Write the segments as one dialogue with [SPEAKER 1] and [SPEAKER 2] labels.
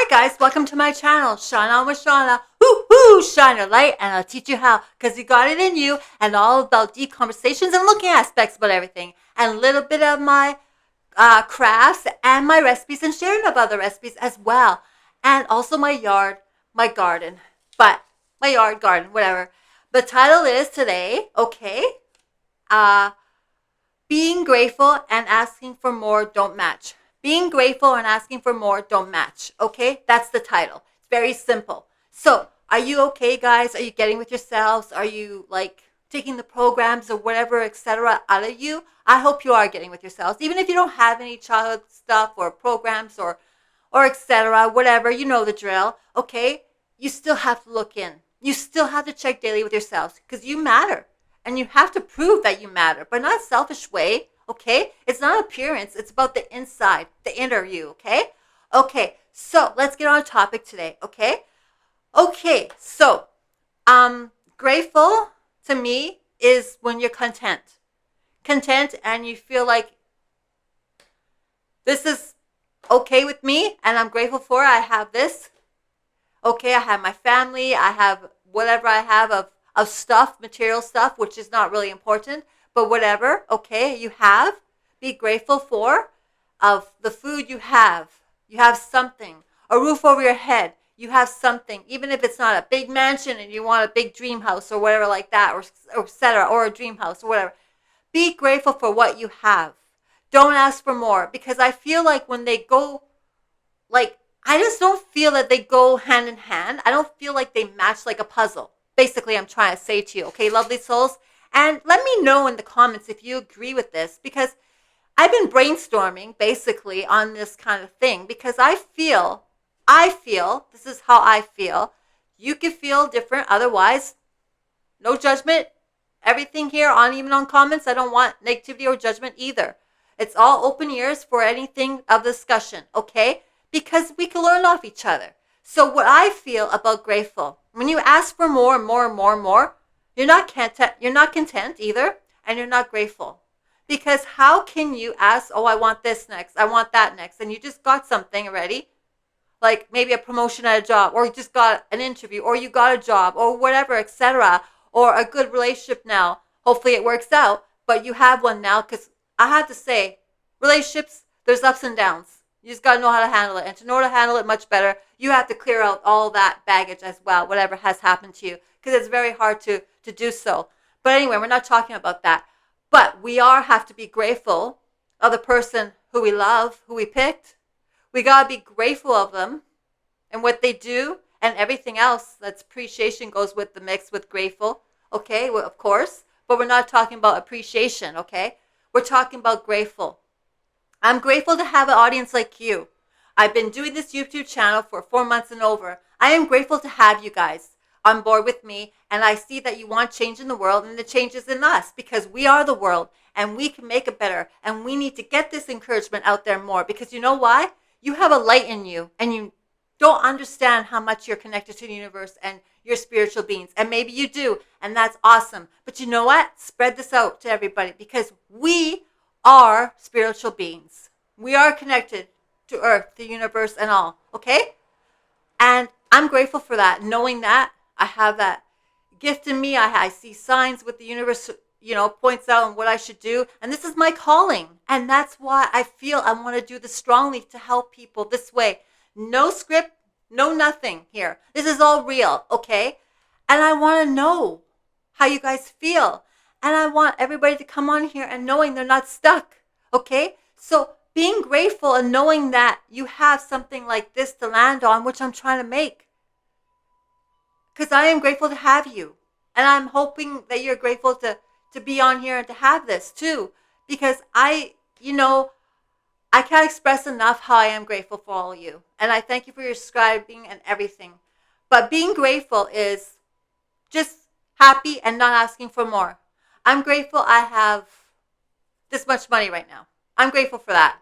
[SPEAKER 1] guys, welcome to my channel, Shine On with Shauna. Woo-hoo, shine your light and I'll teach you how, because you got it in you, and all about deep conversations and looking aspects about everything, and a little bit of my crafts and my recipes and sharing of other recipes as well. And also my yard, my garden, but my yard, garden, whatever. The title is today, okay, uh, being grateful and asking for more don't match. Being grateful and asking for more don't match. Okay, that's the title. It's very simple. So, are you okay, guys? Are you getting with yourselves? Are you like taking the programs or whatever, etc., out of you? I hope you are getting with yourselves, even if you don't have any childhood stuff or programs or etc., whatever. You know the drill. Okay, you still have to look in. You still have to check daily with yourselves because you matter. And you have to prove that you matter, but not a selfish way, okay? It's not appearance. It's about the inside, the inner you, okay? Okay, so let's get on topic today, okay? Okay, so grateful to me is when you're content. Content and you feel like this is okay with me and I'm grateful for it. I have this. Okay, I have my family. I have whatever I have of stuff, material stuff, which is not really important, but whatever, okay, you have, be grateful for, of the food you have. You have something, a roof over your head. You have something, even if it's not a big mansion and you want a big dream house or whatever like that, or et cetera, or a dream house or whatever. Be grateful for what you have. Don't ask for more, because I feel like when they go, like, I just don't feel that they go hand in hand. I don't feel like they match like a puzzle. Basically, I'm trying to say to you, okay, lovely souls? And let me know in the comments if you agree with this, because I've been brainstorming basically on this kind of thing, because I feel, this is how I feel. You could feel different. Otherwise, no judgment. Everything here on, even on comments, I don't want negativity or judgment either. It's all open ears for anything of discussion, okay? Because we can learn off each other. So what I feel about grateful, when you ask for more and more and more and more, you're not content either, and you're not grateful. Because how can you ask, oh, I want this next, I want that next, and you just got something already, like maybe a promotion at a job, or you just got an interview, or you got a job, or whatever, etc., or a good relationship now. Hopefully it works out, but you have one now, because I have to say, relationships, there's ups and downs. You just got to know how to handle it. And to know how to handle it much better, you have to clear out all that baggage as well, whatever has happened to you, because it's very hard to do so. But anyway, we're not talking about that. But we have to be grateful of the person who we love, who we picked. We got to be grateful of them and what they do and everything else. That's appreciation goes with the mix with grateful. Okay, well, of course. But we're not talking about appreciation, okay? We're talking about grateful. I'm grateful to have an audience like you. I've been doing this YouTube channel for 4 months and over. I am grateful to have you guys on board with me, and I see that you want change in the world, and the change is in us, because we are the world and we can make it better, and we need to get this encouragement out there more, because you know why? You have a light in you and you don't understand how much you're connected to the universe and your spiritual beings, and maybe you do, and that's awesome. But you know what? Spread this out to everybody, because we are spiritual beings. We are connected to earth, the universe, and all, okay? And I'm grateful for that, knowing that I have that gift in me. I see signs with the universe, points out on what I should do. And this is my calling. And that's why I feel I want to do this strongly, to help people this way. No script, no nothing here. This is all real, okay? And I want to know how you guys feel. And I want everybody to come on here and knowing they're not stuck, okay? So being grateful and knowing that you have something like this to land on, which I'm trying to make. Because I am grateful to have you. And I'm hoping that you're grateful to be on here and to have this too. Because I can't express enough how I am grateful for all of you. And I thank you for your subscribing and everything. But being grateful is just happy and not asking for more. I'm grateful I have this much money right now. I'm grateful for that.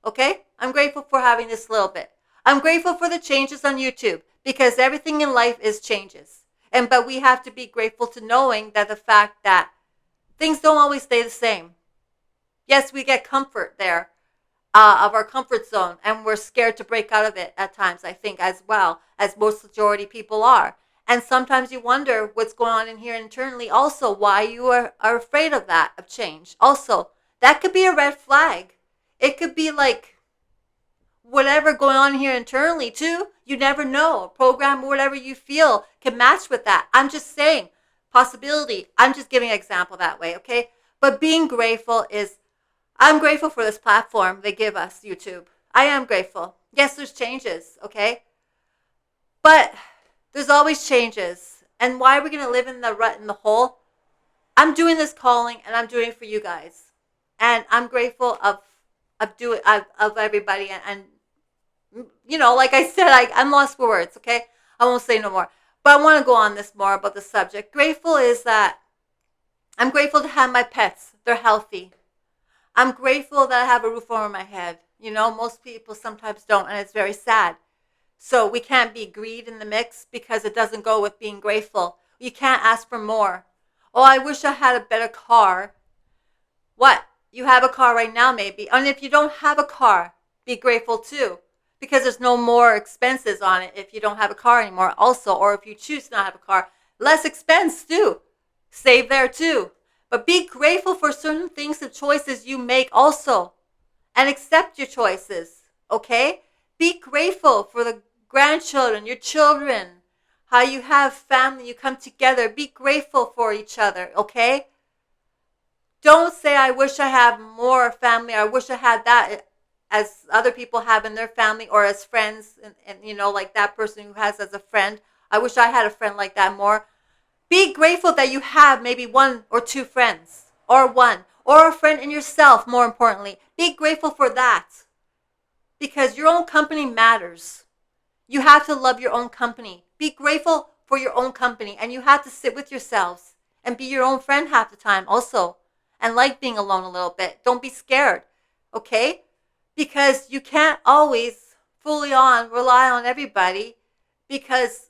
[SPEAKER 1] Okay? I'm grateful for having this little bit. I'm grateful for the changes on YouTube, because everything in life is changes. But we have to be grateful to knowing that the fact that things don't always stay the same. Yes, we get comfort there. of our comfort zone, and we're scared to break out of it at times, I think, as well as most majority people are. And sometimes you wonder what's going on in here internally, also why you are afraid of that, of change. Also, that could be a red flag. It could be like whatever going on here internally too. You never know. A program or whatever you feel can match with that. I'm just saying, possibility. I'm just giving an example that way, okay? But being grateful is, I'm grateful for this platform they give us, YouTube. I am grateful. Yes, there's changes, okay? But there's always changes. And why are we going to live in the rut in the hole? I'm doing this calling and I'm doing it for you guys. And I'm grateful of everybody, and you know, like I said, I'm lost for words, okay? I won't say no more. But I want to go on this more about the subject. Grateful is that I'm grateful to have my pets. They're healthy. I'm grateful that I have a roof over my head. You know, most people sometimes don't, and it's very sad. So we can't be greed in the mix because it doesn't go with being grateful. You can't ask for more. Oh, I wish I had a better car. What? You have a car right now, maybe. And if you don't have a car, be grateful too. Because there's no more expenses on it if you don't have a car anymore, also. Or if you choose to not have a car, less expense too. Save there too. But be grateful for certain things, the choices you make also. And accept your choices, okay? Be grateful for the grandchildren, your children, how you have family, you come together. Be grateful for each other, okay? Don't say, I wish I had more family. I wish I had that as other people have in their family or as friends. And you know, like that person who has as a friend. I wish I had a friend like that more. Be grateful that you have maybe one or two friends, or one, or a friend in yourself, more importantly. Be grateful for that. Because your own company matters. You have to love your own company. Be grateful for your own company. And you have to sit with yourselves and be your own friend half the time also. And like being alone a little bit. Don't be scared. Okay? Because you can't always fully rely on everybody, because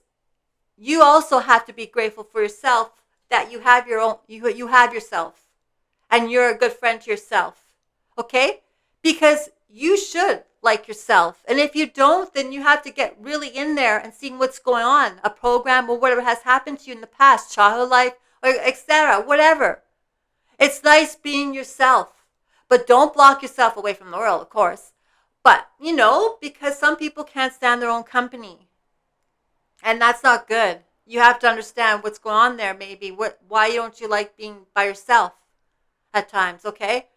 [SPEAKER 1] you also have to be grateful for yourself that you have your own, you have yourself, and you're a good friend to yourself. Okay? Because you should like yourself. And if you don't, then you have to get really in there and seeing what's going on, a program or whatever has happened to you in the past, childhood life, or etc., whatever. It's nice being yourself, but don't block yourself away from the world, of course. But, you know, because some people can't stand their own company. And that's not good. You have to understand what's going on there, maybe. Why don't you like being by yourself at times, okay?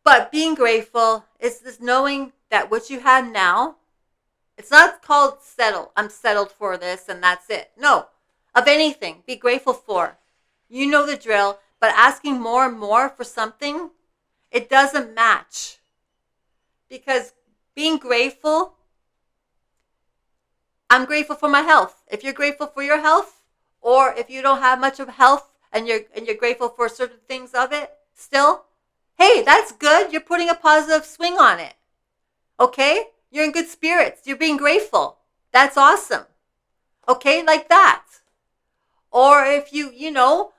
[SPEAKER 1] But being grateful is this knowing that what you have now, it's not called settle. I'm settled for this and that's it. No, of anything, be grateful for. You know the drill, but asking more and more for something, it doesn't match. Because being grateful, I'm grateful for my health. If you're grateful for your health, or if you don't have much of health and you're grateful for certain things of it still, hey, that's good. You're putting a positive swing on it. Okay? You're in good spirits. You're being grateful. That's awesome. Okay? Like that. Or if you know,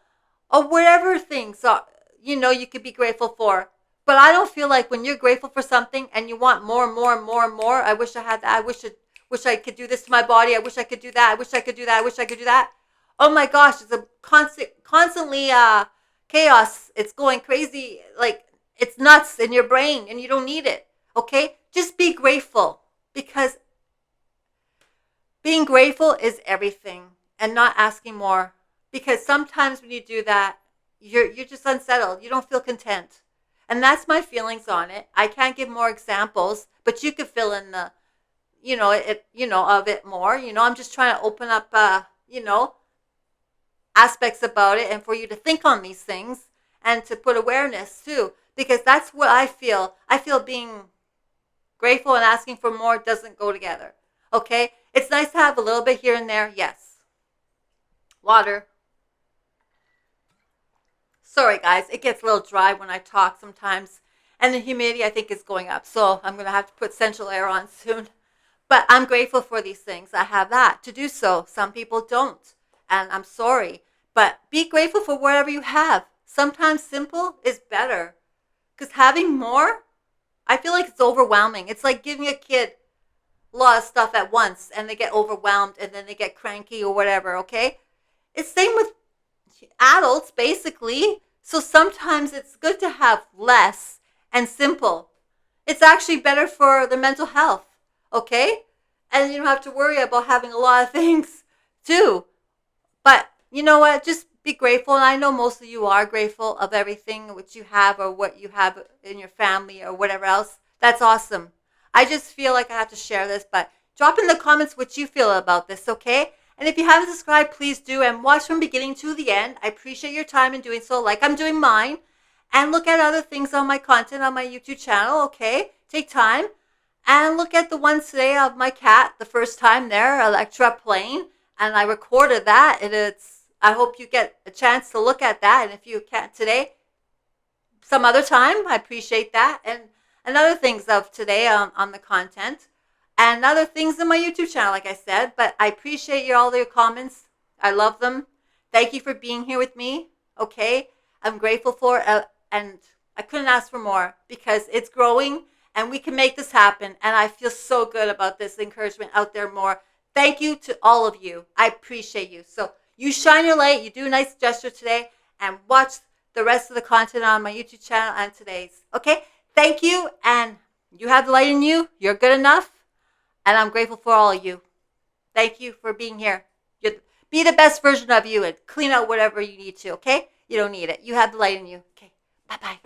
[SPEAKER 1] or whatever things are, you could be grateful for. But I don't feel like when you're grateful for something and you want more and more and more and more, I wish I had that. I wish I could do this to my body. I wish I could do that. I wish I could do that. I wish I could do that. Oh my gosh, it's a constantly chaos. It's going crazy. Like, it's nuts in your brain and you don't need it. Okay? Just be grateful, because being grateful is everything, and not asking more. Because sometimes when you do that, you're just unsettled. You don't feel content. And that's my feelings on it. I can't give more examples, but you could fill in the, of it more. I'm just trying to open up, aspects about it, and for you to think on these things and to put awareness too, because that's what I feel. I feel being grateful and asking for more doesn't go together. Okay? It's nice to have a little bit here and there, yes. Water. Sorry guys, it gets a little dry when I talk sometimes, and the humidity I think is going up, so I'm going to have to put central air on soon. But I'm grateful for these things. I have that to do so. Some people don't, and I'm sorry. But be grateful for whatever you have. Sometimes simple is better, because having more, I feel like it's overwhelming. It's like giving a kid a lot of stuff at once and they get overwhelmed and then they get cranky or whatever, okay? It's same with adults basically. So sometimes it's good to have less and simple. It's actually better for the mental health, okay? And you don't have to worry about having a lot of things too. But you know what? Just be grateful. And I know most of you are grateful of everything which you have or what you have in your family or whatever else. That's awesome. I just feel like I have to share this, but drop in the comments what you feel about this, okay? And if you haven't subscribed, please do and watch from beginning to the end. I appreciate your time in doing so, like I'm doing mine. And look at other things on my content on my YouTube channel, okay? Take time. And look at the ones today of my cat, the first time there, Electra playing. And I recorded that. And I hope you get a chance to look at that. And if you can't today, some other time, I appreciate that. And other things of today on the content. And other things in my YouTube channel, like I said. But I appreciate all your comments. I love them. Thank you for being here with me. Okay? I'm grateful for it. And I couldn't ask for more because it's growing and we can make this happen. And I feel so good about this encouragement out there more. Thank you to all of you. I appreciate you. So you shine your light. You do a nice gesture today and watch the rest of the content on my YouTube channel and today's. Okay? Thank you. And you have the light in you. You're good enough. And I'm grateful for all of you. Thank you for being here. Be the best version of you and clean out whatever you need to, okay? You don't need it. You have the light in you. Okay. Bye-bye.